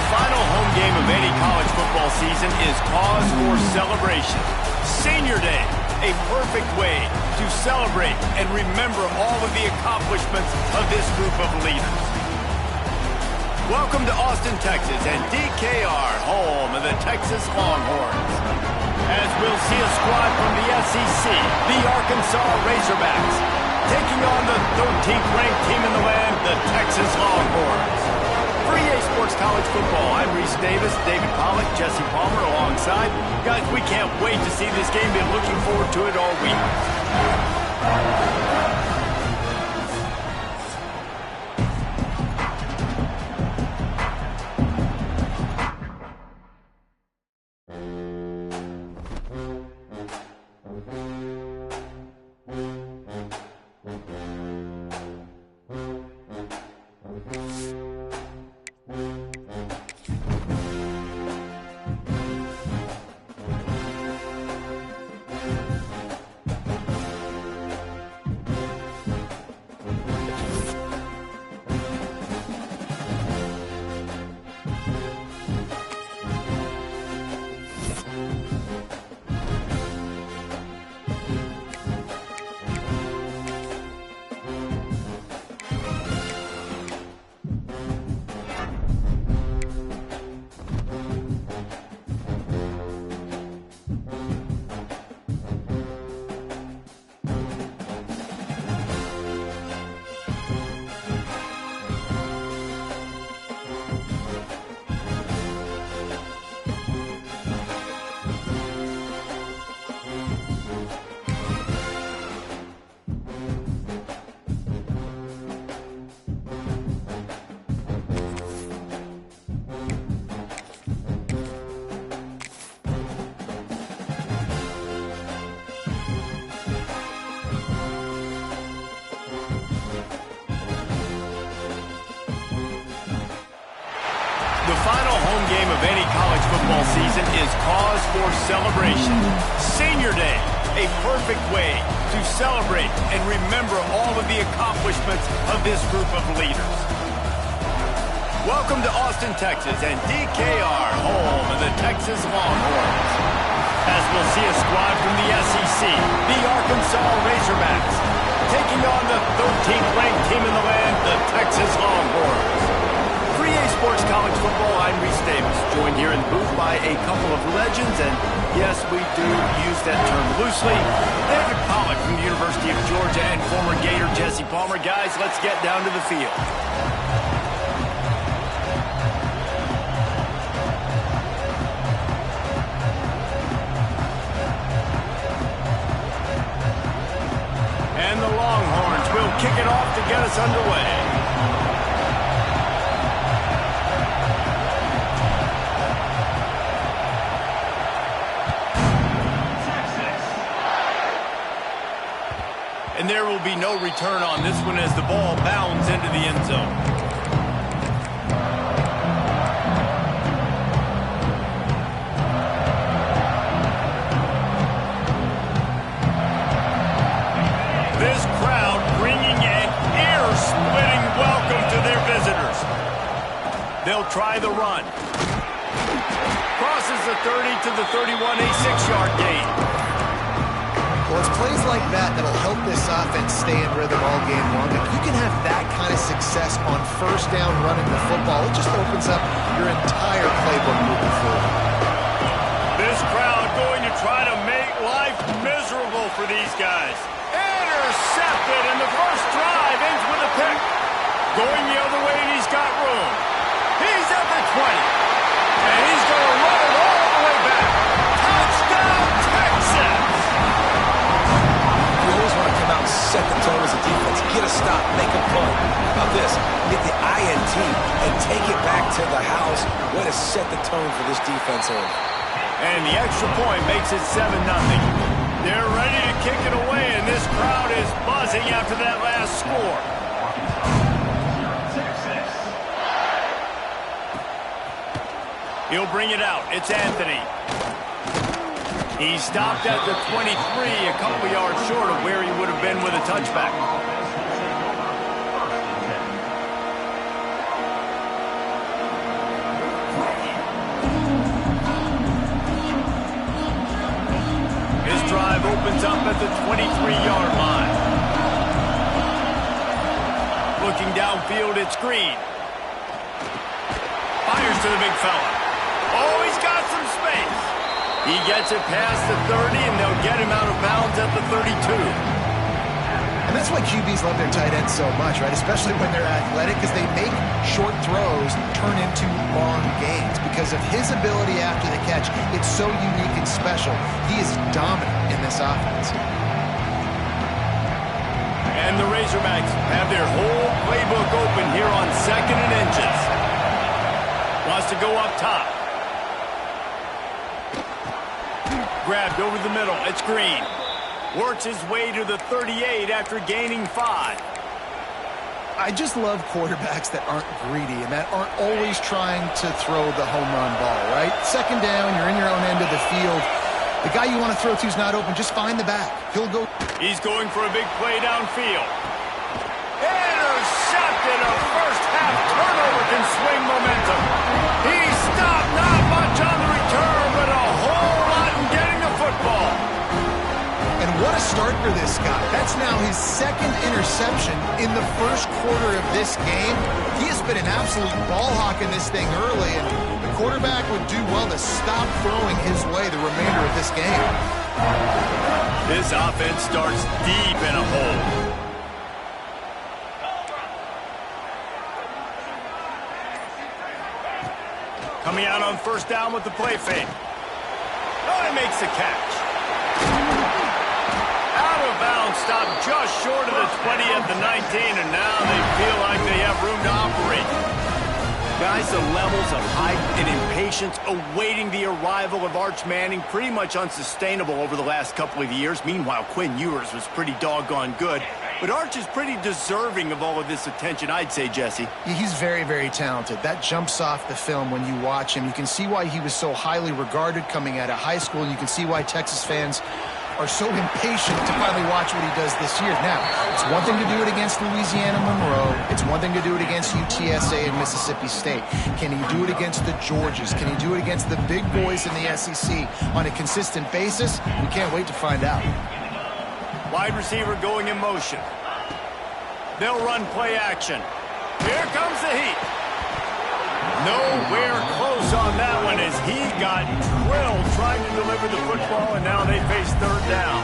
final home game of any college football season is cause for celebration. Senior Day, a perfect way to celebrate and remember all of the accomplishments of this group of leaders. Welcome to Austin, Texas, and DKR, home of the Texas Longhorns. As we'll see a squad from the SEC, the Arkansas Razorbacks, taking on the 13th ranked team in the land, the Texas Longhorns. For EA Sports College Football, I'm Reese Davis, David Pollack, Jesse Palmer alongside. Guys, we can't wait to see this game. Been looking forward to it all week. The final home game of any college football season is cause for celebration. Senior Day, a perfect way to celebrate and remember all of the accomplishments of this group of leaders. Welcome to Austin, Texas, and DKR, home of the Texas Longhorns. As we'll see a squad from the SEC, the Arkansas Razorbacks, taking on the 13th ranked team in the land, the Texas Longhorns. For EA Sports College Football, I'm Reese Davis, joined here in the booth by a couple of legends, and yes, we do use that term loosely. David Pollack from the University of Georgia and former Gator Jesse Palmer. Guys, let's get down to the field. And the Longhorns will kick it off to get us underway. And there will be no return on this one as the ball bounds into the end zone. This crowd bringing an ear-splitting welcome to their visitors. They'll try the run. Crosses the 30 to the 31, a 6-yard gain. Well, it's plays like that that'll help this offense stay in rhythm all game long. If you can have that kind of success on first down running the football, it just opens up your entire playbook moving forward. This crowd going to try to make life miserable for these guys. Intercepted, and the first drive ends with a pick. Going the other way, and he's got room. He's at the 20, and he's going to run it all the way back. Touchdown, Texas! Set the tone as a defense. Get a stop, make a punt. How about this? Get the INT and take it back to the house. Way to set the tone for this defense here. And the extra point makes it 7-0. They're ready to kick it away, and this crowd is buzzing after that last score. He'll bring it out. It's Anthony. He stopped at the 23, a couple yards short of where he would have been with a touchback. at the 23-yard line. Looking downfield, it's Green. Fires to the big fella. Oh, he's got some space. He gets it past the 30, and they'll get him out of bounds at the 32. And that's why QBs love their tight ends so much, right? Especially when they're athletic, because they make short throws turn into long gains. Because of his ability after the catch, it's so unique and special. He is dominant in this offense. And the Razorbacks have their whole playbook open here on 2nd and inches. Wants to go up top. Grabbed over the middle. It's Green. Works his way to the 38 after gaining 5. I just love quarterbacks that aren't greedy and that aren't always trying to throw the home run ball, right? 2nd down, you're in your own end of the field. The guy you want to throw to is not open. Just find the back. He'll go. He's going for a big play downfield. Intercepted. A first-half turnover can swing momentum. He stopped. Not much on the return, but a whole lot in getting the football. And what a start for this guy. That's now his 2nd interception in the first quarter of this game. He has been an absolute ball hawk in this thing early, and the quarterback would do well to stop throwing his way the remainder of this game. This offense starts deep in a hole. Coming out on 1st down with the play fake. Oh, he makes the catch. Out of bounds, stopped just short of the 20 at the 19, and now they feel like they have room to operate. Guys, the levels of hype and impatience awaiting the arrival of Arch Manning pretty much unsustainable over the last couple of years. Meanwhile, Quinn Ewers was pretty doggone good. But Arch is pretty deserving of all of this attention, I'd say, Jesse. Yeah, he's very, very talented. That jumps off the film when you watch him. You can see why he was so highly regarded coming out of high school, and you can see why Texas fans are so impatient to finally watch what he does this year. Now, it's one thing to do it against Louisiana Monroe. It's one thing to do it against UTSA and Mississippi State. Can he do it against the Georgias? Can he do it against the big boys in the SEC on a consistent basis? We can't wait to find out. Wide receiver going in motion. They'll run play action. Here comes the heat. Nowhere close on that one as he got drilled trying to deliver the football, and now they face 3rd down.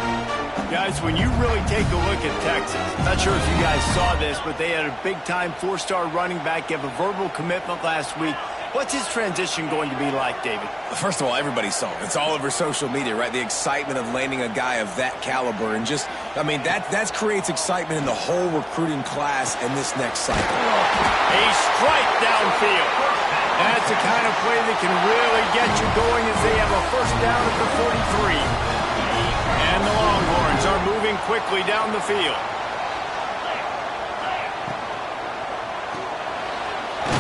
Guys, when you really take a look at Texas, not sure if you guys saw this, but they had a big-time 4-star running back give a verbal commitment last week. What's his transition going to be like, David? First of all, everybody saw it. It's all over social media, right? The excitement of landing a guy of that caliber. And just, I mean, that creates excitement in the whole recruiting class in this next cycle. A strike downfield. That's the kind of play that can really get you going as they have a 1st down at the 43. And the Longhorns are moving quickly down the field.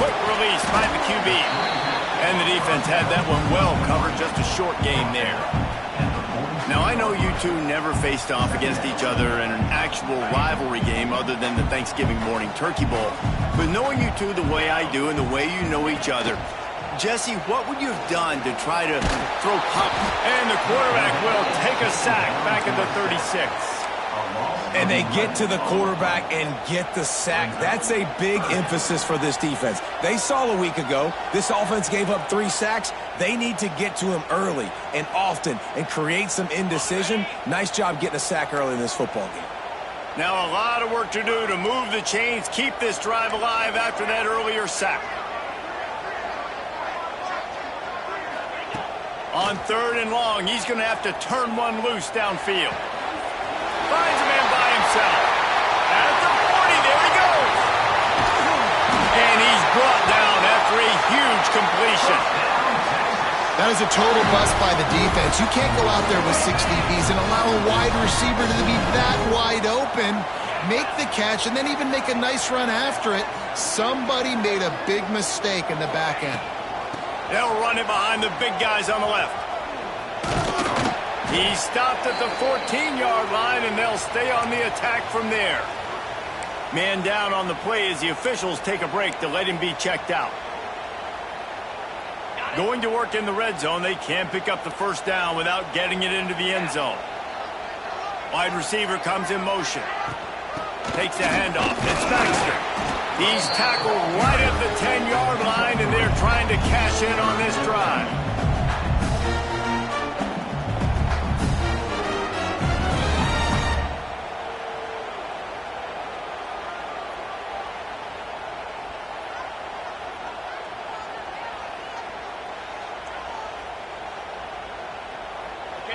Quick release by the QB. And the defense had that one well covered. Just a short game there. Now, I know you two never faced off against each other in an actual rivalry game other than the Thanksgiving morning turkey bowl. But knowing you two the way I do and the way you know each other, Jesse, what would you have done to try to throw pop? And the quarterback will take a sack back at the 36. And they get to the quarterback and get the sack. That's a big emphasis for this defense. They saw a week ago, this offense gave up 3 sacks. They need to get to him early and often and create some indecision. Nice job getting a sack early in this football game. Now a lot of work to do to move the chains, keep this drive alive after that earlier sack. On 3rd and long, he's going to have to turn one loose downfield. Finds a man by himself. At the 40, there he goes. And he's brought down after a huge completion. That is a total bust by the defense. You can't go out there with 6 DBs and allow a wide receiver to be that wide open, make the catch, and then even make a nice run after it. Somebody made a big mistake in the back end. They'll run it behind the big guys on the left. He stopped at the 14-yard line, and they'll stay on the attack from there. Man down on the play as the officials take a break to let him be checked out. Going to work in the red zone, they can't pick up the 1st down without getting it into the end zone. Wide receiver comes in motion. Takes the handoff. It's Baxter. He's tackled right at the 10-yard line, and they're trying to cash in on this drive.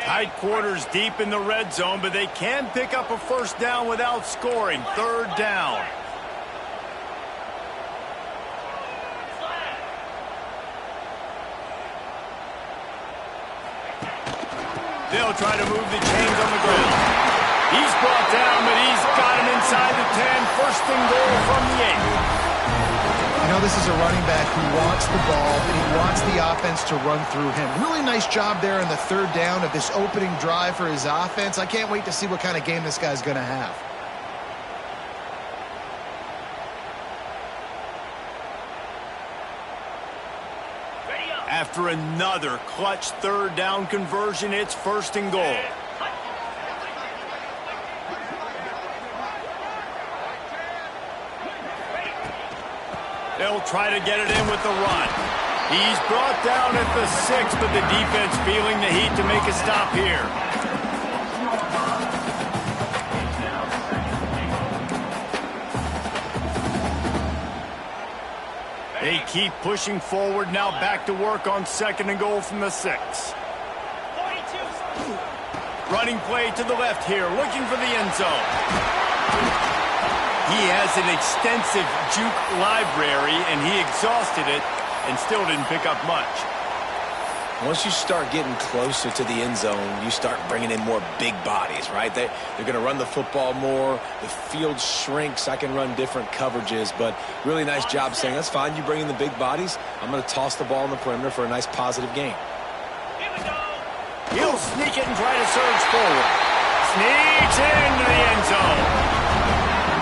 Tight quarters deep in the red zone, but they can pick up a first down without scoring. Third down. They'll try to move the chains on the ground. He's brought down, but he's got him inside the 10. First and goal from the 8. You know, this is a running back who wants the ball, and he wants the offense to run through him. Really nice job there in the third down of this opening drive for his offense. I can't wait to see what kind of game this guy's going to have. After another clutch third down conversion, it's first and goal. They'll try to get it in with the run. He's brought down at the 6, but the defense feeling the heat to make a stop here. They keep pushing forward, now back to work on second and goal from the 6. Running play to the left here, looking for the end zone. He has an extensive juke library, and he exhausted it and still didn't pick up much. Once you start getting closer to the end zone, you start bringing in more big bodies, right? They're going to run the football more. The field shrinks. I can run different coverages, but really nice job saying, that's fine. You bring in the big bodies. I'm going to toss the ball in the perimeter for a nice positive gain. He'll sneak it and try to surge forward. Sneaks into the end zone.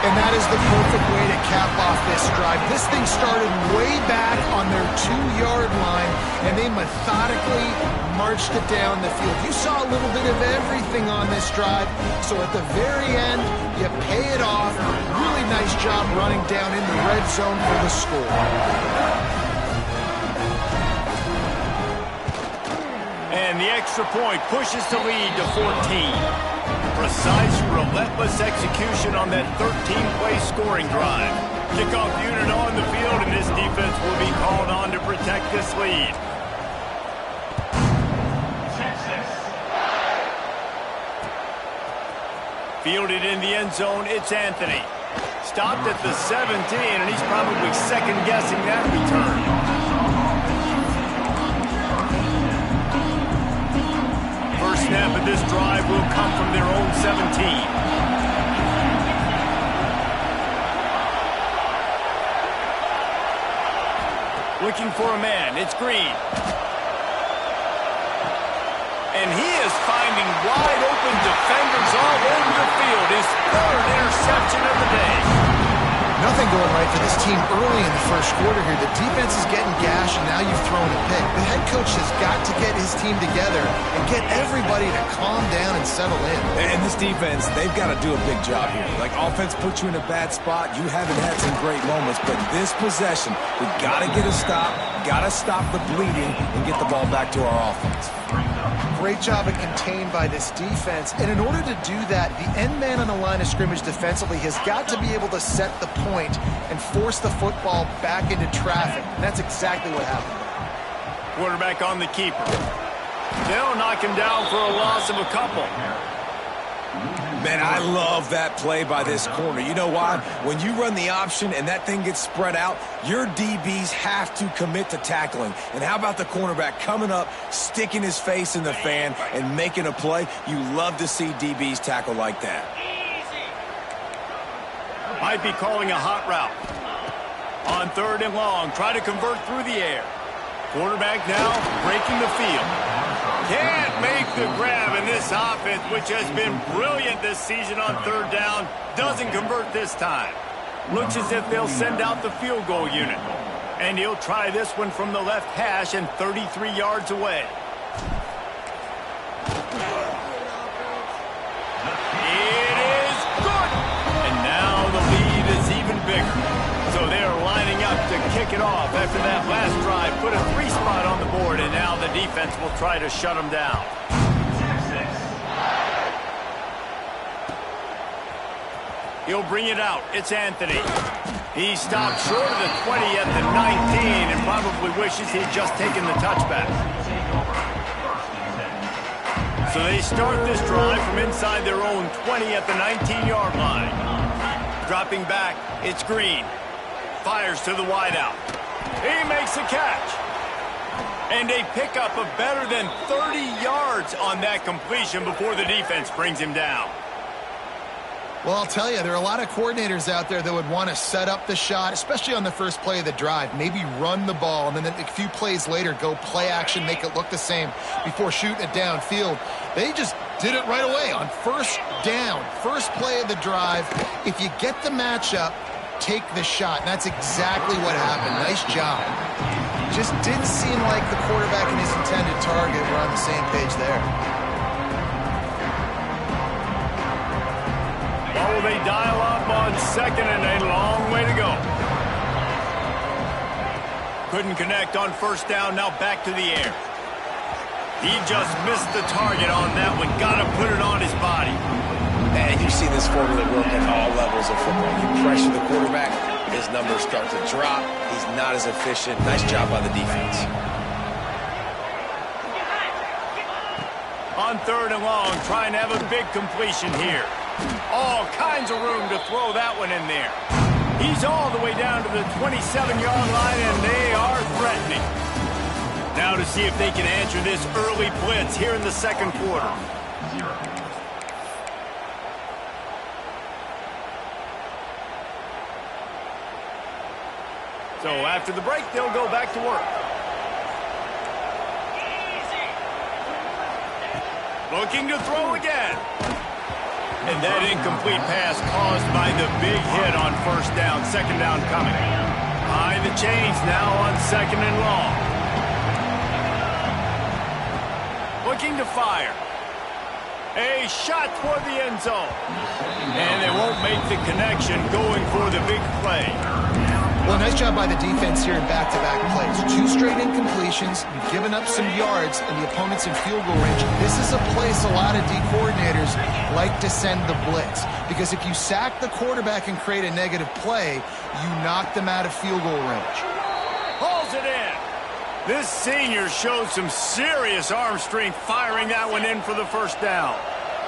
And that is the perfect way to cap off this drive. This thing started way back on their 2-yard line, and they methodically marched it down the field. You saw a little bit of everything on this drive, so at the very end, you pay it off. Really nice job running down in the red zone for the score. And the extra point pushes the lead to 14. Precise, relentless execution on that 13-play scoring drive. Kickoff unit on the field, and this defense will be called on to protect this lead. Fielded in the end zone, it's Anthony. Stopped at the 17, and he's probably second-guessing that return. Snap of this drive will come from their own 17. Looking for a man, it's Green. And he is finding wide open defenders all over the field. His third interception of the day. Nothing going right for this team early in the first quarter here. The defense is getting gashed, and now you've thrown a pick. The head coach has got to get his team together and get everybody to calm down and settle in. And this defense, they've got to do a big job here. Like, offense puts you in a bad spot. You haven't had some great moments, but this possession, we got to get a stop, got to stop the bleeding, and get the ball back to our offense. Great job of contained by this defense. And in order to do that, the end man on the line of scrimmage defensively has got to be able to set the point and force the football back into traffic. And that's exactly what happened. Quarterback on the keeper. They'll knock him down for a loss of a couple. Man, I love that play by this corner. You know why? When you run the option and that thing gets spread out, your DBs have to commit to tackling. And how about the cornerback coming up, sticking his face in the fan, and making a play? You love to see DBs tackle like that. Might be calling a hot route. On third and long, try to convert through the air. Quarterback now breaking the field. Can't make the grab, and this offense, which has been brilliant this season on third down, doesn't convert this time. Looks as if they'll send out the field goal unit. And he'll try this one from the left hash and 33 yards away. after that last drive, put a 3-spot on the board, and now the defense will try to shut them down. He'll bring it out. It's Anthony. He stopped short of the 20 at the 19 and probably wishes he'd just taken the touchback. So they start this drive from inside their own 20 at the 19-yard line. Dropping back, it's Green. Fires to the wideout. He makes a catch. And a pickup of better than 30 yards on that completion before the defense brings him down. Well, I'll tell you, there are a lot of coordinators out there that would want to set up the shot, especially on the first play of the drive, maybe run the ball, and then a few plays later go play action, make it look the same before shooting it downfield. They just did it right away on first down, first play of the drive. If you get the matchup, take the shot, and that's exactly what happened. Nice job. Just didn't seem like the quarterback and his intended target were on the same page there. Well, they dial up on second and a long way to go. Couldn't connect on first down, now back to the air. He just missed the target on that one. Got to put it on his body. And you've seen this formula work at all levels of football. You pressure the quarterback, his numbers start to drop. He's not as efficient. Nice job by the defense. On third and long, trying to have a big completion here. All kinds of room to throw that one in there. He's all the way down to the 27-yard line, and they are threatening. Now to see if they can answer this early blitz here in the second quarter. So after the break, they'll go back to work. Looking to throw again. And that incomplete pass caused by the big hit on first down. Second down coming. Behind the chains now on second and long. Looking to fire. A shot toward the end zone. And they won't make the connection going for the big play. Well, nice job by the defense here in back-to-back plays. 2 straight incompletions, you've given up some yards, and the opponent's in field goal range. This is a place a lot of D coordinators like to send the blitz, because if you sack the quarterback and create a negative play, you knock them out of field goal range. Hauls it in. This senior showed some serious arm strength firing that one in for the first down.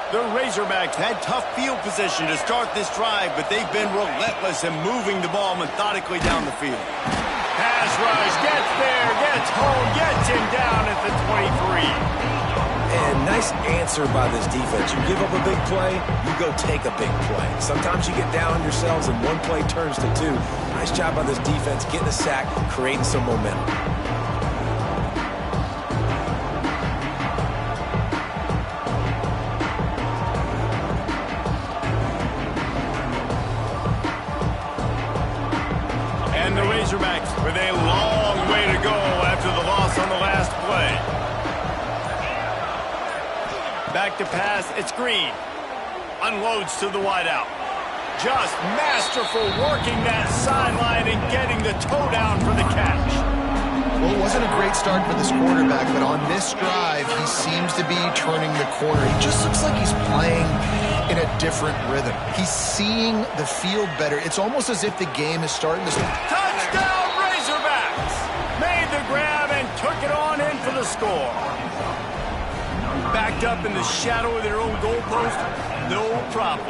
The Razorbacks had tough field position to start this drive, but they've been relentless in moving the ball methodically down the field. Pass rush, gets there, gets home, gets him down at the 23. And nice answer by this defense. You give up a big play, you go take a big play. Sometimes you get down on yourselves and one play turns to 2. Nice job by this defense getting a sack, creating some momentum. Razorbacks with a long way to go after the loss on the last play. Back to pass, it's Green. Unloads to the wideout. Just masterful working that sideline and getting the toe down for the catch. Well, it wasn't a great start for this quarterback, but on this drive, he seems to be turning the corner. He just looks like he's playing in a different rhythm. He's seeing the field better. It's almost as if the game is starting to... Touchdown, Razorbacks! Made the grab and took it on in for the score. Backed up in the shadow of their own goalpost, no problem.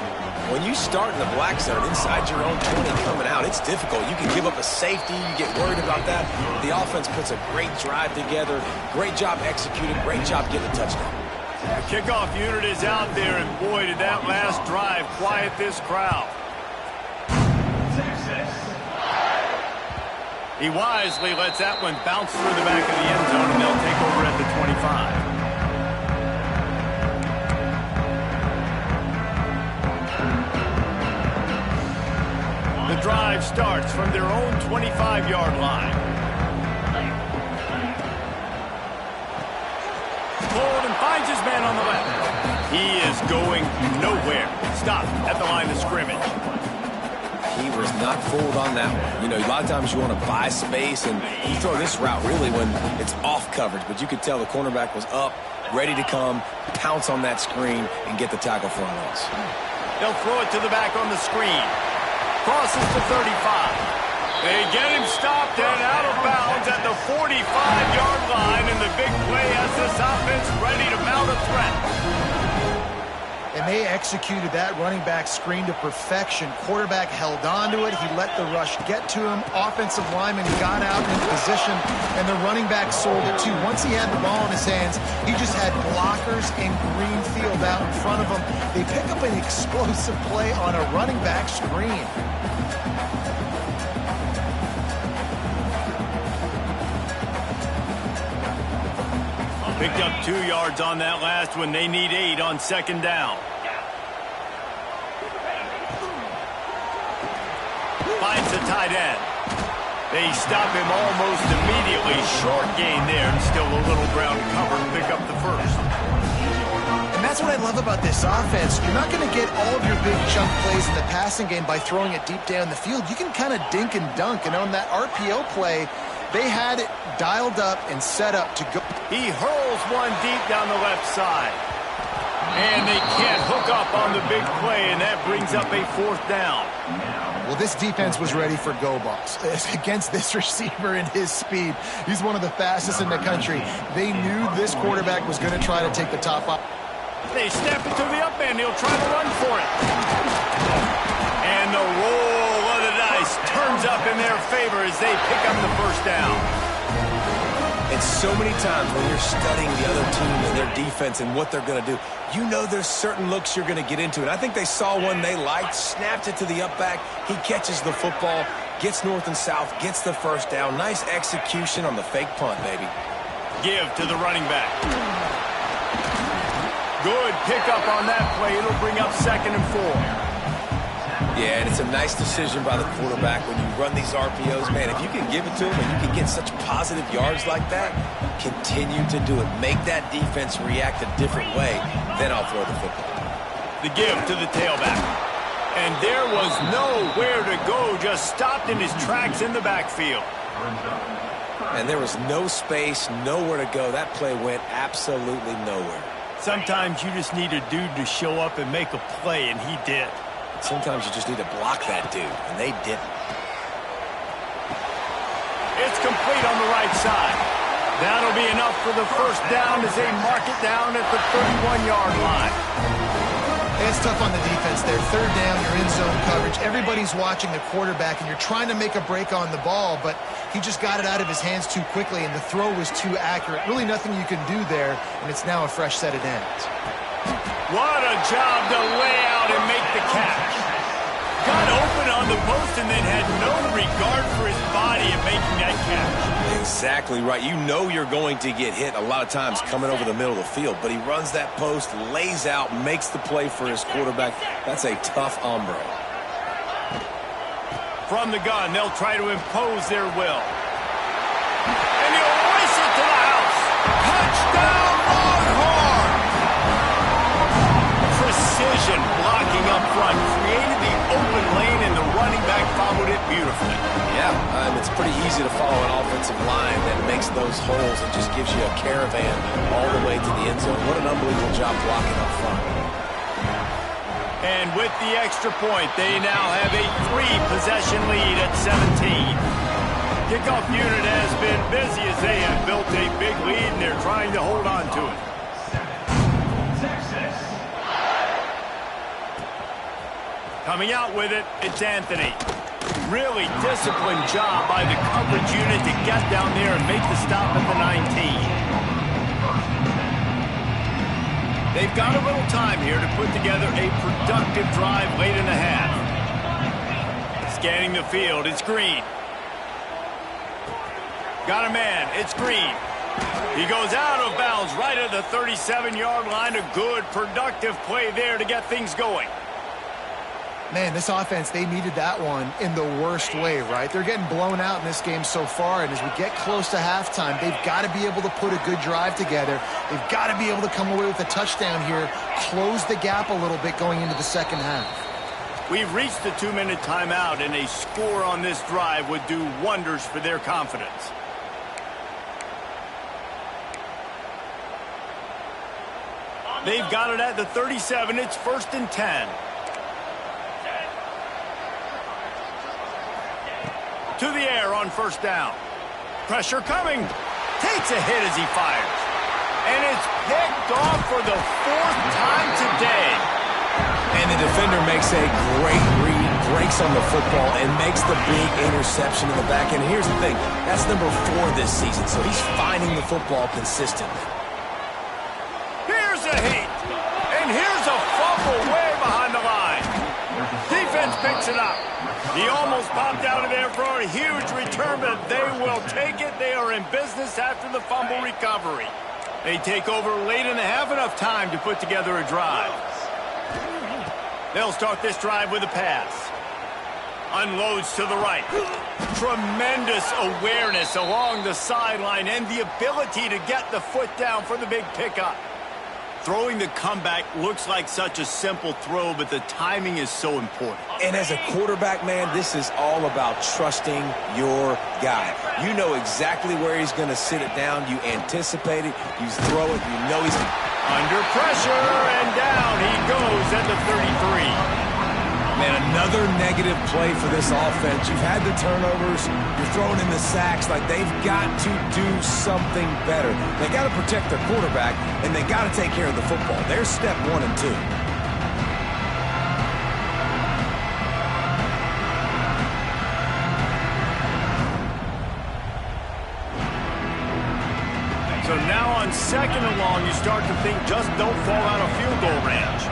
When you start in the black zone inside your own 20 coming out, it's difficult. You can give up a safety. You get worried about that. The offense puts a great drive together. Great job executing. Great job getting a touchdown. The kickoff unit is out there, and boy, did that last drive quiet this crowd. He wisely lets that one bounce through the back of the end zone, and they'll take over at the 25. The drive starts from their own 25-yard line. Pulled and finds his man on the left. He is going nowhere. Stopped at the line of scrimmage. He was not fooled on that one. You know, a lot of times you want to buy space, and you throw this route really when it's off coverage. But you could tell the cornerback was up, ready to come, pounce on that screen, and get the tackle for a loss. They'll throw it to the back on the screen. Crosses to 35. They get him stopped and out of bounds at the 45-yard line, and the big play has this offense ready to mount a threat. And they executed that running back screen to perfection. Quarterback held on to it. He let the rush get to him. Offensive lineman got out in position, and the running back sold it too. Once he had the ball in his hands, he just had blockers and green field out in front of him. They pick up an explosive play on a running back screen. Picked up 2 yards on that last one. They need 8 on second down. Finds the tight end. They stop him almost immediately. Short gain there, and still a little ground cover to pick up the first. And that's what I love about this offense. You're not going to get all of your big chunk plays in the passing game by throwing it deep down the field. You can kind of dink and dunk. And on that RPO play, they had it dialed up and set up to go. He hurls one deep down the left side. And they can't hook up on the big play, and that brings up a 4th down. Well, this defense was ready for go balls. Against this receiver and his speed, he's one of the fastest in the country. They knew this quarterback was going to try to take the top off. They snap it to the up end. He'll try to run for it. And the roll of the dice turns up in their favor as they pick up the first down. And so many times when you're studying the other team and their defense and what they're going to do, you know there's certain looks you're going to get into. And I think they saw one they liked, snapped it to the up back. He catches the football, gets north and south, gets the first down. Nice execution on the fake punt, baby. Give to the running back. Good pickup on that play. It'll bring up 2nd and 4. Yeah, and it's a nice decision by the quarterback when you run these RPOs. Man, if you can give it to him and you can get such positive yards like that, continue to do it. Make that defense react a different way, then I'll throw the football. The give to the tailback. And there was nowhere to go, just stopped in his tracks in the backfield. And there was no space, nowhere to go. That play went absolutely nowhere. Sometimes you just need a dude to show up and make a play, and he did. Sometimes you just need to block that dude, and they didn't. It's complete on the right side. That'll be enough for the first down as they mark it down at the 31-yard line. It's tough on the defense there. 3rd down, you're in zone coverage. Everybody's watching the quarterback, and you're trying to make a break on the ball, but he just got it out of his hands too quickly, and the throw was too accurate. Really nothing you can do there, and it's now a fresh set of downs. What a job to lay out and make the catch. Got open on the post and then had no regard for his body in making that catch. Exactly right. You know you're going to get hit a lot of times coming over the middle of the field, but he runs that post, lays out, makes the play for his quarterback. That's a tough hombre. From the gun, they'll try to impose their will. And he'll race it to the house. Touchdown, Longhorn! Precision blocking up front, created the open lane, and the running back followed it beautifully. Yeah, it's pretty easy to follow an offensive line that makes those holes and just gives you a caravan all the way to the end zone. What an unbelievable job blocking up front. And with the extra point, they now have a 3-possession lead at 17. Kickoff unit has been busy as they have built a big lead, and they're trying to hold on to it. Coming out with it, it's Anthony. Really disciplined job by the coverage unit to get down there and make the stop at the 19. They've got a little time here to put together a productive drive late in the half. Scanning the field, it's Green. Got a man, it's Green. He goes out of bounds right at the 37-yard line. A good, productive play there to get things going. Man, this offense, they needed that one in the worst way, right? They're getting blown out in this game so far, and as we get close to halftime, they've got to be able to put a good drive together. They've got to be able to come away with a touchdown here, close the gap a little bit going into the second half. We've reached the 2-minute timeout, and a score on this drive would do wonders for their confidence. They've got it at the 37. It's 1st and 10. To the air on 1st down. Pressure coming. Takes a hit as he fires. And it's picked off for the 4th time today. And the defender makes a great read, breaks on the football, and makes the big interception in the back end. Here's the thing. That's number 4 this season, so he's finding the football consistently. Here's a hit. And here's a fumble way behind the line. Defense picks it up. He almost popped out of there for a huge return, but they will take it. They are in business after the fumble recovery. They take over late in the half, enough time to put together a drive. They'll start this drive with a pass. Unloads to the right. Tremendous awareness along the sideline and the ability to get the foot down for the big pickup. Throwing the comeback looks like such a simple throw, but the timing is so important. And as a quarterback, man, this is all about trusting your guy. You know exactly where he's going to sit it down. You anticipate it. You throw it. You know he's under pressure, and down he goes at the 33. Man, another negative play for this offense. You've had the turnovers. You're throwing in the sacks. Like, they've got to do something better. They got to protect their quarterback, and they got to take care of the football. There's step 1 and 2. So now on 2nd and long, you start to think just don't fall out of field goal range.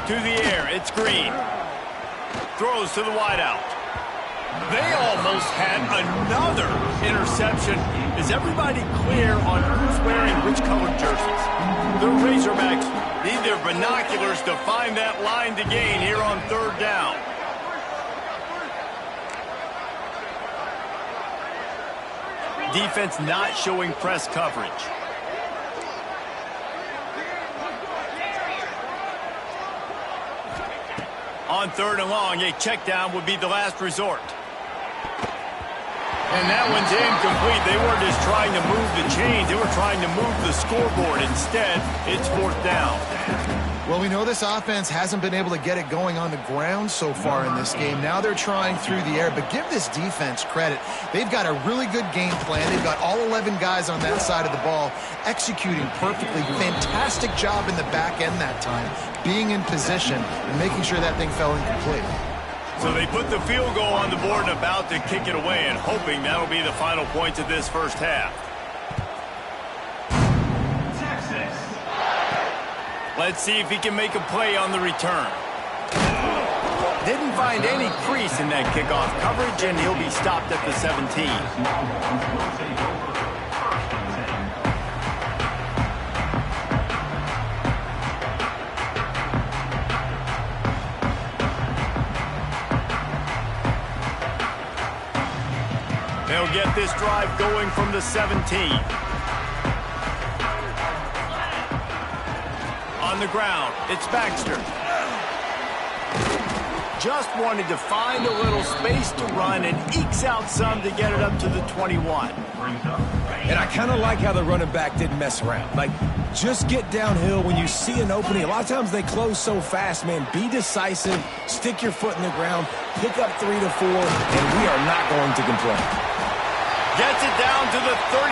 To the air, it's Green. Throws to the wideout. They almost had another interception. Is everybody clear on who's wearing which colored jerseys? The Razorbacks need their binoculars to find that line to gain here on 3rd down. Defense not showing press coverage. On 3rd and long, a check down would be the last resort. And that one's incomplete. They weren't just trying to move the chains. They were trying to move the scoreboard. Instead, it's 4th down. Well, we know this offense hasn't been able to get it going on the ground so far in this game. Now they're trying through the air, but give this defense credit. They've got a really good game plan. They've got all 11 guys on that side of the ball executing perfectly. Fantastic job in the back end that time, being in position and making sure that thing fell incomplete. So they put the field goal on the board and about to kick it away, and hoping that'll be the final points of this 1st half. Let's see if he can make a play on the return. Didn't find any crease in that kickoff coverage, and he'll be stopped at the 17. They'll get this drive going from the 17. On the ground, it's Baxter. Just wanted to find a little space to run and ekes out some to get it up to the 21. And I kind of like how the running back didn't mess around. Like, just get downhill when you see an opening. A lot of times they close so fast, man. Be decisive, stick your foot in the ground, pick up 3 to 4, and we are not going to complain. Gets it down to the 33.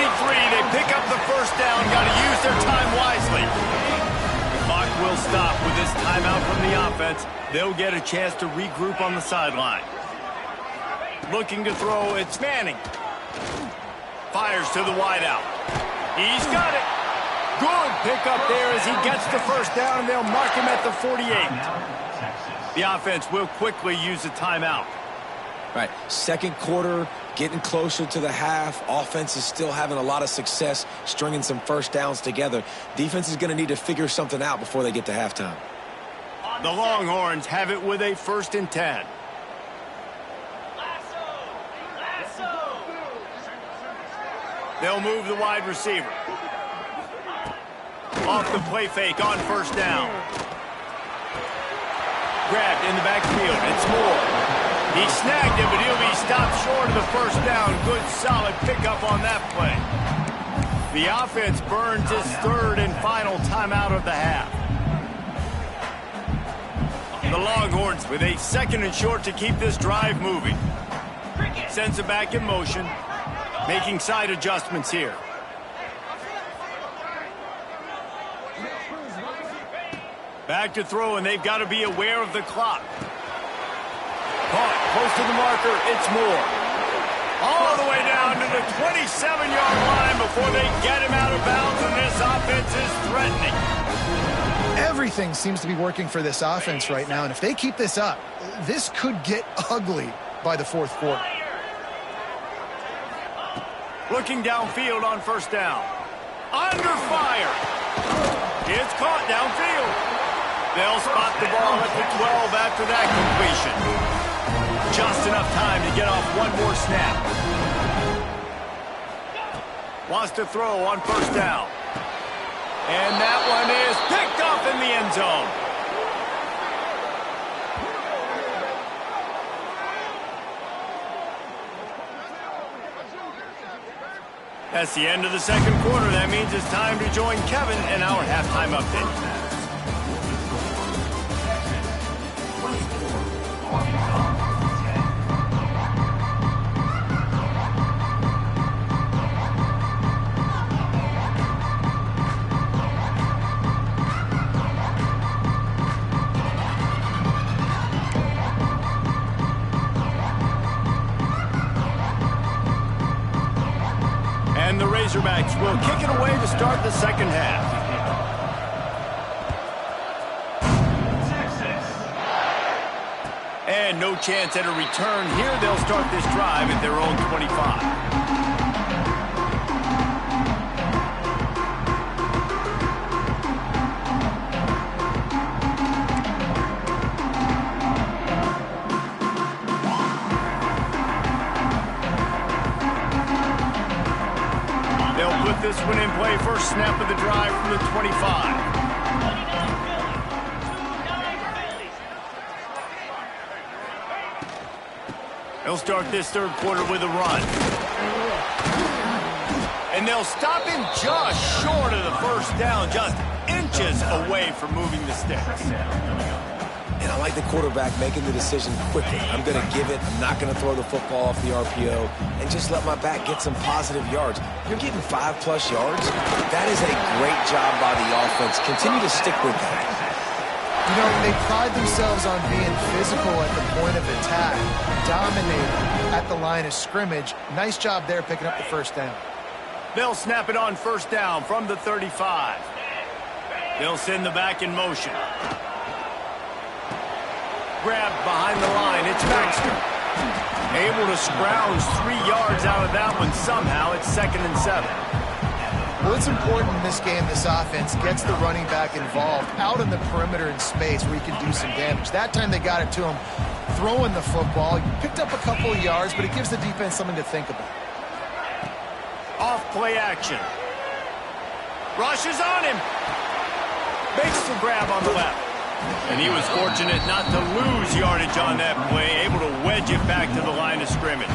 They pick up the 1st down. Got to use their time wisely. Clock will stop with this timeout from the offense. They'll get a chance to regroup on the sideline. Looking to throw, it's Manning. Fires to the wideout. He's got it. Good pickup there as he gets the 1st down, and they'll mark him at the 48. The offense will quickly use a timeout. Right, 2nd quarter, getting closer to the half. Offense is still having a lot of success stringing some 1st downs together. Defense is going to need to figure something out before they get to halftime. The Longhorns have it with a 1st and 10. They'll move the wide receiver. Off the play fake on 1st down. Grabbed in the backfield. It's Moore. He snagged him, but he'll be stopped short of the first down. Good, solid pickup on that play. The offense burns its third and final timeout of the half. The Longhorns with a 2nd and short to keep this drive moving. Sends it back in motion, making side adjustments here. Back to throw, and they've got to be aware of the clock. Caught close to the marker. It's Moore. All the way down to the 27-yard line before they get him out of bounds, and this offense is threatening. Everything seems to be working for this offense right now, and if they keep this up, this could get ugly by the 4th quarter. Looking downfield on first down. Under fire. It's caught downfield. They'll spot the ball at the 12 after that completion. Just enough time to get off one more snap. Wants to throw on first down. And that one is picked off in the end zone. That's the end of the 2nd quarter. That means it's time to join Kevin in our halftime update. And the Razorbacks will kick it away to start the 2nd half. And no chance at a return here. They'll start this drive at their own 25. This one in play, first snap of the drive from the 25. They'll start this 3rd quarter with a run. And they'll stop him just short of the first down, just inches away from moving the sticks. And I like the quarterback making the decision quickly. I'm going to give it. I'm not going to throw the football off the RPO and just let my back get some positive yards. You're getting 5+ yards. That is a great job by the offense. Continue to stick with that. You know, they pride themselves on being physical at the point of attack, dominating at the line of scrimmage. Nice job there picking up the first down. They'll snap it on first down from the 35. They'll send the back in motion. Grabbed behind the line. It's Baxter. Able to scrounge 3 yards out of that one somehow. It's 2nd and 7. Well, it's important in this game this offense gets the running back involved out in the perimeter in space where he can do some damage. That time they got it to him throwing the football. He picked up a couple of yards, but it gives the defense something to think about. Off play action. Rushes on him. Makes the grab on the left. And he was fortunate not to lose yardage on that play, able to wedge it back to the line of scrimmage.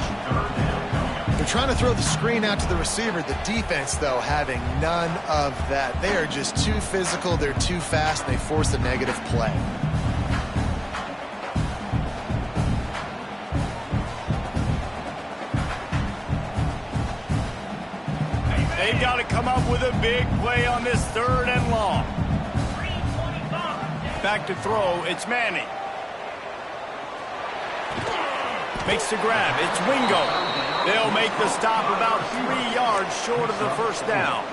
They're trying to throw the screen out to the receiver. The defense, though, having none of that. They are just too physical, they're too fast, and they force a negative play. They've got to come up with a big play on this 3rd and long. Back to throw, it's Manning. Makes the grab, it's Wingo. They'll make the stop about 3 yards short of the first down.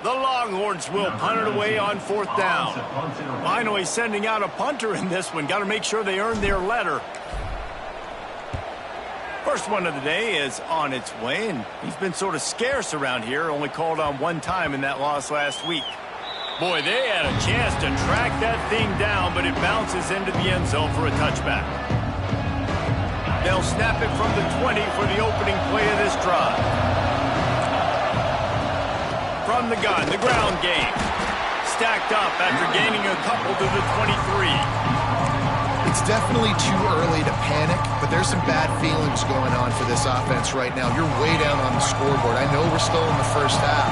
The Longhorns will punt it away on 4th down. Finally sending out a punter in this one. Got to make sure they earn their letter. First one of the day is on its way, and he's been sort of scarce around here, only called on 1 time in that loss last week. Boy, they had a chance to track that thing down, but it bounces into the end zone for a touchback. They'll snap it from the 20 for the opening play of this drive. From the gun, the ground game. Stacked up after gaining a couple to the 23. It's definitely too early to panic, but there's some bad feelings going on for this offense right now. You're way down on the scoreboard. I know we're still in the first half,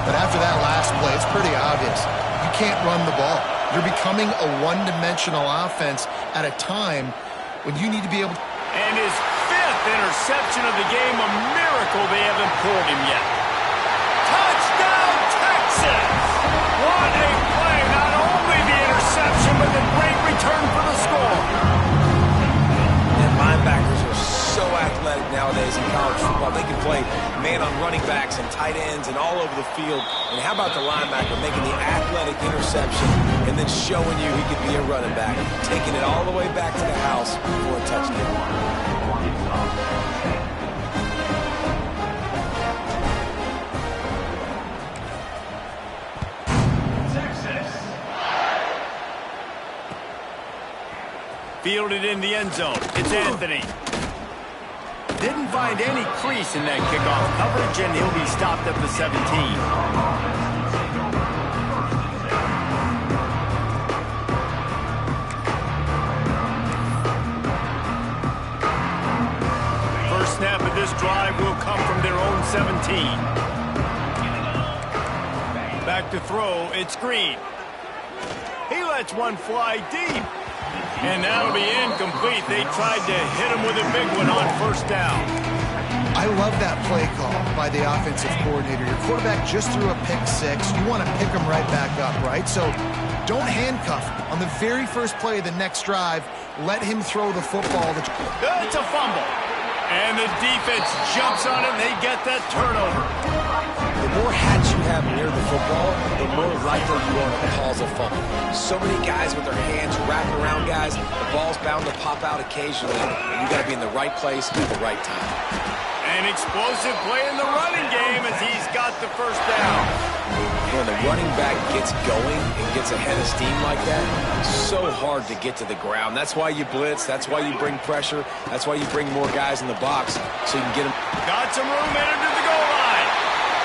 but after that last play, it's pretty obvious. You can't run the ball. You're becoming a one-dimensional offense at a time when you need to be able to... And his 5th interception of the game, a miracle they haven't pulled him yet. Touchdown, Texas! What a play! Not only the interception, but the great return for the score. And linebackers are so athletic nowadays in college football. They can play man on running backs and tight ends and all over the field. And how about the linebacker making the athletic interception and then showing you he could be a running back, taking it all the way back to the house for a touchdown. Fielded in the end zone. It's Anthony. Didn't find any crease in that kickoff coverage, and he'll be stopped at the 17. First snap of this drive will come from their own 17. Back to throw. It's Green. He lets one fly deep. And that'll be incomplete. They tried to hit him with a big one on first down. I love that play call by the offensive coordinator. Your quarterback just threw a pick 6. You want to pick him right back up, right? So don't handcuff him. On the very first play of the next drive, let him throw the football. It's a fumble. And the defense jumps on it, and they get that turnover. The more hats you have near the football, the more likely you are to cause a fumble. So many guys with their hands wrapping around guys, the ball's bound to pop out occasionally, and you got to be in the right place at the right time. An explosive play in the running game as he's got the first down. When the running back gets going and gets ahead of steam like that, it's so hard to get to the ground. That's why you blitz. That's why you bring pressure. That's why you bring more guys in the box so you can get them. Got some room headed to the goal line.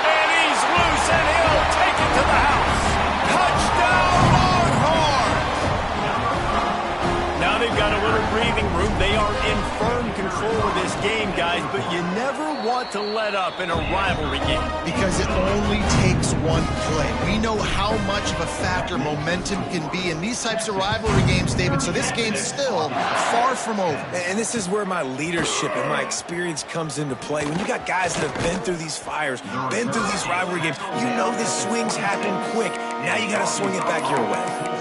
And he's loose, and he'll take it to the house. Touchdown, Longhorns! Now they've got a little breathing room. They are in firm control of this game, guys, but you never want to let up in a rivalry game. Because it only takes one play. We know how much of a factor momentum can be in these types of rivalry games, David, so this game's still far from over. And this is where my leadership and my experience comes into play. When you got guys that have been through these fires, been through these rivalry games, you know the swings happen quick. Now you got to swing it back your way.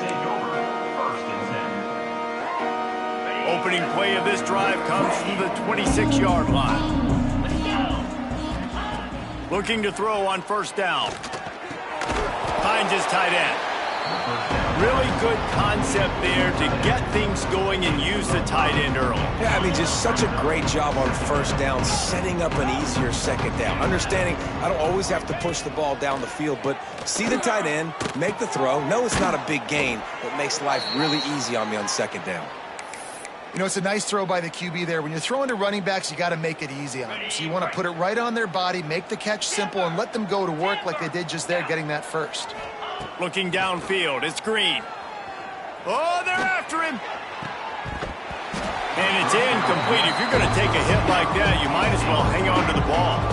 Opening play of this drive comes from the 26-yard line. Looking to throw on first down. Finds his tight end. Really good concept there to get things going and use the tight end early. Yeah, I mean, just such a great job on first down, setting up an easier second down. Understanding I don't always have to push the ball down the field, but see the tight end, make the throw. No, it's not a big gain, but makes life really easy on me on second down. You know, it's a nice throw by the QB there. When you're throwing to running backs, you got to make it easy on them. So you want to put it right on their body, make the catch simple, and let them go to work like they did just there, getting that first. Looking downfield, it's Green. Oh, they're after him. And it's incomplete. If you're going to take a hit like that, you might as well hang on to the ball.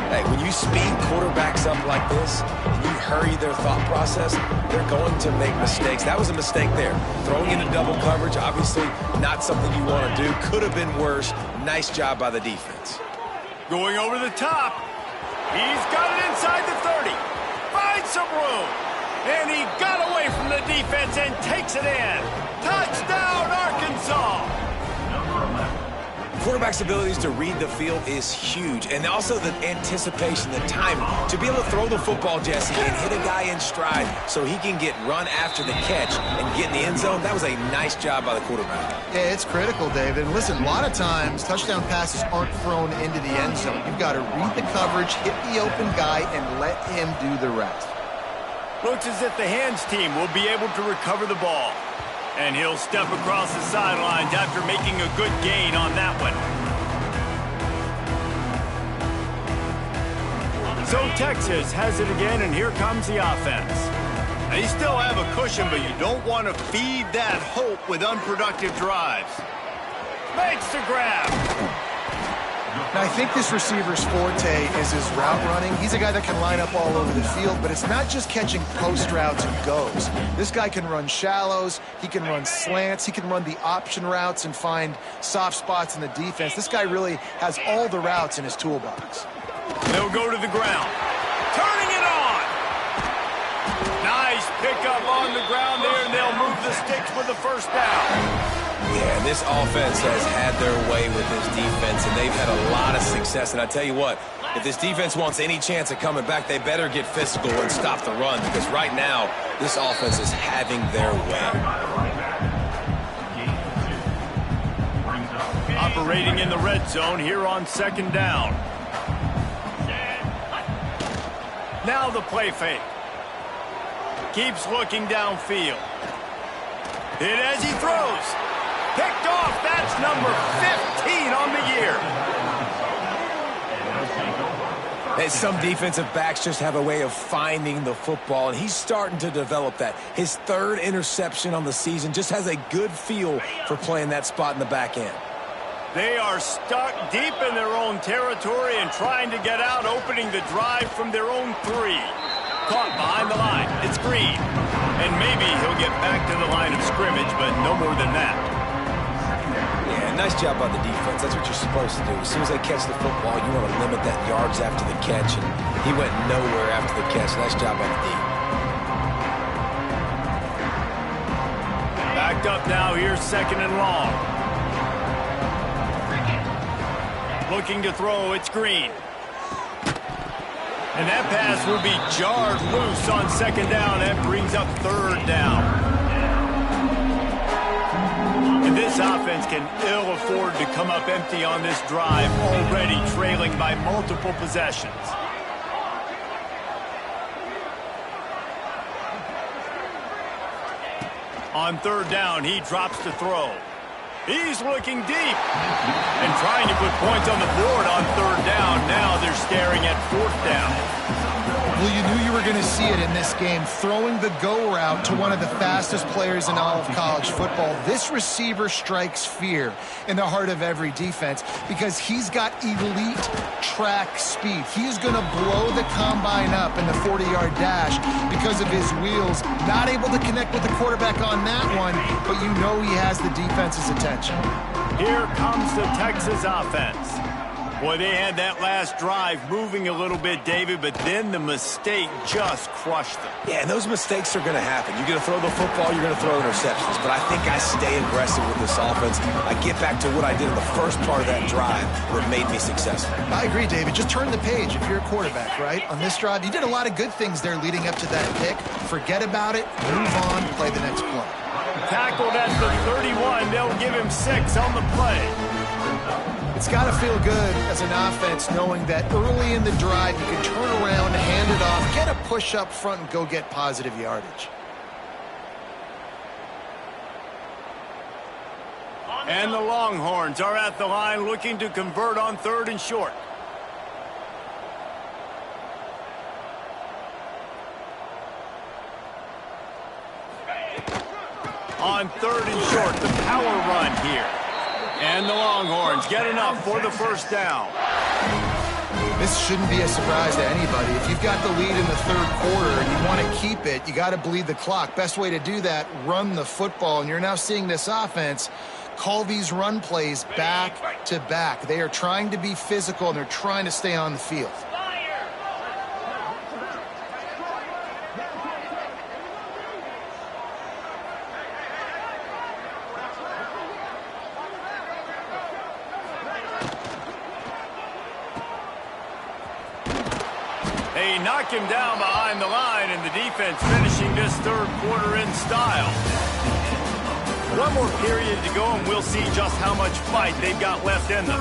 Hey, when you speed quarterbacks up like this, and you hurry their thought process, they're going to make mistakes. That was a mistake there. Throwing into double coverage, obviously not something you want to do. Could have been worse. Nice job by the defense. Going over the top. He's got it inside the 30. Finds some room. And he got away from the defense and takes it in. Touchdown, Arkansas. Quarterback's abilities to read the field is huge, and also the anticipation, the timing. To be able to throw the football, Jesse, and hit a guy in stride so he can get run after the catch and get in the end zone, that was a nice job by the quarterback. Yeah, it's critical, David. And listen, a lot of times, touchdown passes aren't thrown into the end zone. You've got to read the coverage, hit the open guy, and let him do the rest. Looks as if the hands team will be able to recover the ball. And he'll step across the sidelines after making a good gain on that one. So Texas has it again, and here comes the offense. They still have a cushion, but you don't want to feed that hope with unproductive drives. Makes the grab. Now, I think this receiver's forte is his route running. He's a guy that can line up all over the field, but it's not just catching post routes and goes. This guy can run shallows, he can run slants, he can run the option routes and find soft spots in the defense. This guy really has all the routes in his toolbox. They'll go to the ground. Turning it on. Nice pickup on the ground there, and they'll move the sticks with the first down. Yeah, and this offense has had their way with this defense, and they've had a lot of success. And I tell you what, if this defense wants any chance of coming back, they better get physical and stop the run, because right now, this offense is having their way. Operating in the red zone here on second down. Now the play fake. Keeps looking downfield. Hit as he throws. Picked off. That's number 15 on the year. And some defensive backs just have a way of finding the football, and he's starting to develop that. His third interception on the season, just has a good feel for playing that spot in the back end. They are stuck deep in their own territory and trying to get out, opening the drive from their own 3. Caught behind the line. It's Green. And maybe he'll get back to the line of scrimmage, but no more than that. Yeah, nice job by the defense. That's what you're supposed to do. As soon as they catch the football, you want to limit that yards after the catch, and he went nowhere after the catch. Nice job by the D. Backed up now. Here's second and long. Looking to throw. It's Green. And that pass will be jarred loose on second down. That brings up third down. And this offense can ill afford to come up empty on this drive, already trailing by multiple possessions. On third down, he drops to throw. He's looking deep and trying to put points on the board on third down. Now they're staring at fourth down. Well, you knew you were going to see it in this game, throwing the go route to one of the fastest players in all of college football. This receiver strikes fear in the heart of every defense because he's got elite track speed. He's going to blow the combine up in the 40-yard dash because of his wheels. Not able to connect with the quarterback on that one, but you know he has the defense's attention. Here comes the Texas offense. Boy, they had that last drive moving a little bit, David, but then the mistake just crushed them. Yeah, and those mistakes are going to happen. You're going to throw the football, you're going to throw interceptions. But I think I stay aggressive with this offense. I get back to what I did in the first part of that drive that made me successful. I agree, David. Just turn the page if you're a quarterback, right? On this drive, you did a lot of good things there leading up to that pick. Forget about it, move on, play the next play. Tackled at the 31. They'll give him 6 on the play. It's got to feel good as an offense knowing that early in the drive you can turn around, hand it off, get a push up front, and go get positive yardage. And the Longhorns are at the line looking to convert on third and short. On third and short, the power run here. And the Longhorns get enough for the first down. This shouldn't be a surprise to anybody. If you've got the lead in the third quarter and you want to keep it, you got to bleed the clock. Best way to do that, run the football. And you're now seeing this offense call these run plays back to back. They are trying to be physical, and they're trying to stay on the field. They knock him down behind the line, and the defense finishing this third quarter in style. One more period to go, and we'll see just how much fight they've got left in them.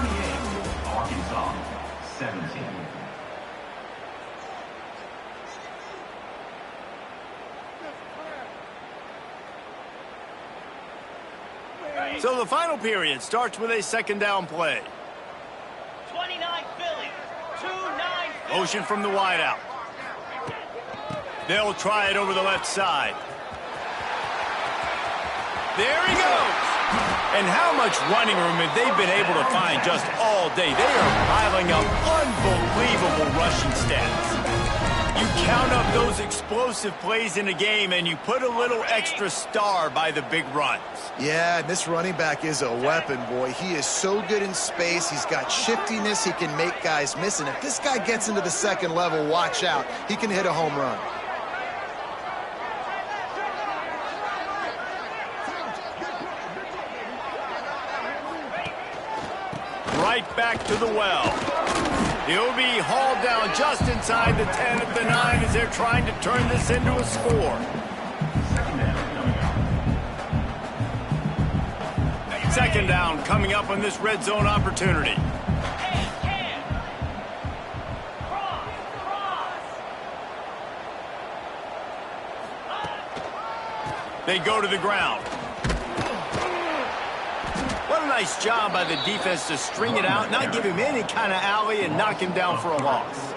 Arkansas, 17. So the final period starts with a second down play. 29 Philly, 2-9 Philly. Motion from the wideout. They'll try it over the left side. There he goes. And how much running room have they been able to find just all day? They are piling up unbelievable rushing stats. You count up those explosive plays in a game, and you put a little extra star by the big runs. Yeah, this running back is a weapon, boy. He is so good in space. He's got shiftiness. He can make guys miss. And if this guy gets into the second level, watch out. He can hit a home run. Right back to the well. He'll be hauled down just inside the 10 at the 9 as they're trying to turn this into a score. Second down coming up on this red zone opportunity. They go to the ground. What a nice job by the defense to string it out, not give him any kind of alley, and knock him down for a loss.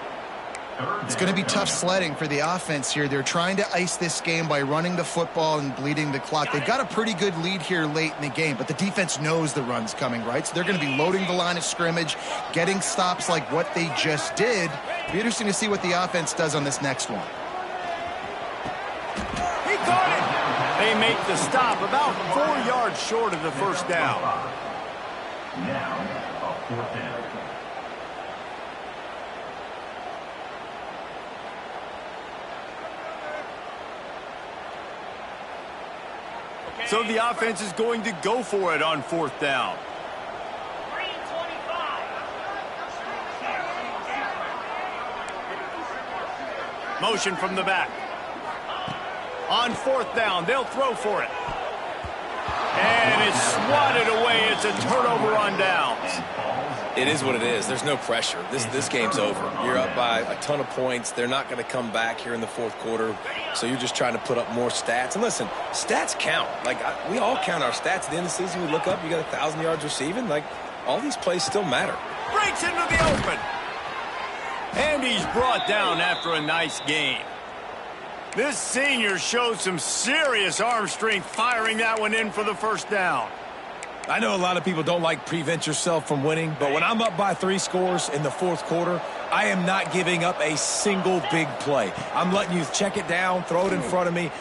It's going to be tough sledding for the offense here. They're trying to ice this game by running the football and bleeding the clock. They've got a pretty good lead here late in the game, but the defense knows the run's coming, right? So they're going to be loading the line of scrimmage, getting stops like what they just did. It'll be interesting to see what the offense does on this next one. He caught it! They make the stop about 4 yards short of the first down. Now, a fourth down. So the offense is going to go for it on fourth down. 3-25. Motion from the back. On fourth down, they'll throw for it. And it's swatted away. It's a turnover on downs. It is what it is. There's no pressure. This game's over. You're up by a ton of points. They're not going to come back here in the fourth quarter. So you're just trying to put up more stats. And listen, stats count. We all count our stats. At the end of the season, we look up, you got 1,000 yards receiving. All these plays still matter. Breaks into the open. And he's brought down after a nice game. This senior showed some serious arm strength firing that one in for the first down. I know a lot of people don't like prevent yourself from winning, but when I'm up by 3 scores in the fourth quarter, I am not giving up a single big play. I'm letting you check it down, throw it in front of me.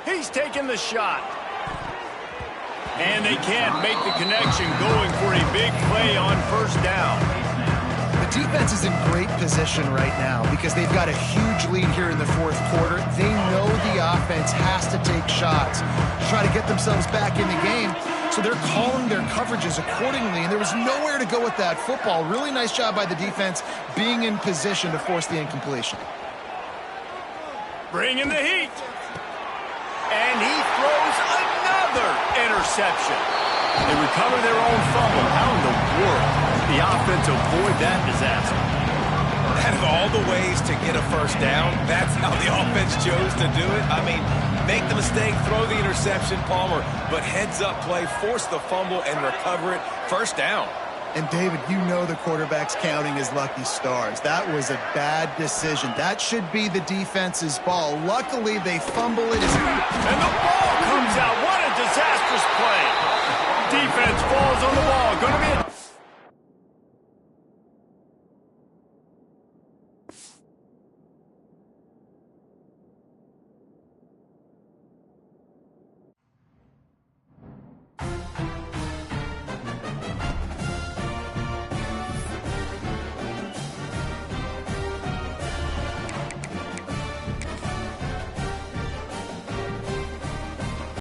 He's taking the shot. And they can't make the connection, going for a big play on first down. The defense is in great position right now because they've got a huge lead here in the fourth quarter. They know the offense has to take shots to try to get themselves back in the game. So they're calling their coverages accordingly, and there was nowhere to go with that football. Really nice job by the defense being in position to force the incompletion. Bringing the heat. And he throws another interception. They recover their own fumble. How in the world the offense avoid that disaster? Out of all the ways to get a first down, that's how the offense chose to do it. I mean, make the mistake, throw the interception, Palmer, but heads-up play, force the fumble, and recover it. First down. And, David, you know the quarterback's counting his lucky stars. That was a bad decision. That should be the defense's ball. Luckily, they fumble it. And the ball comes out. What a disastrous play. Defense falls on the ball. Going to be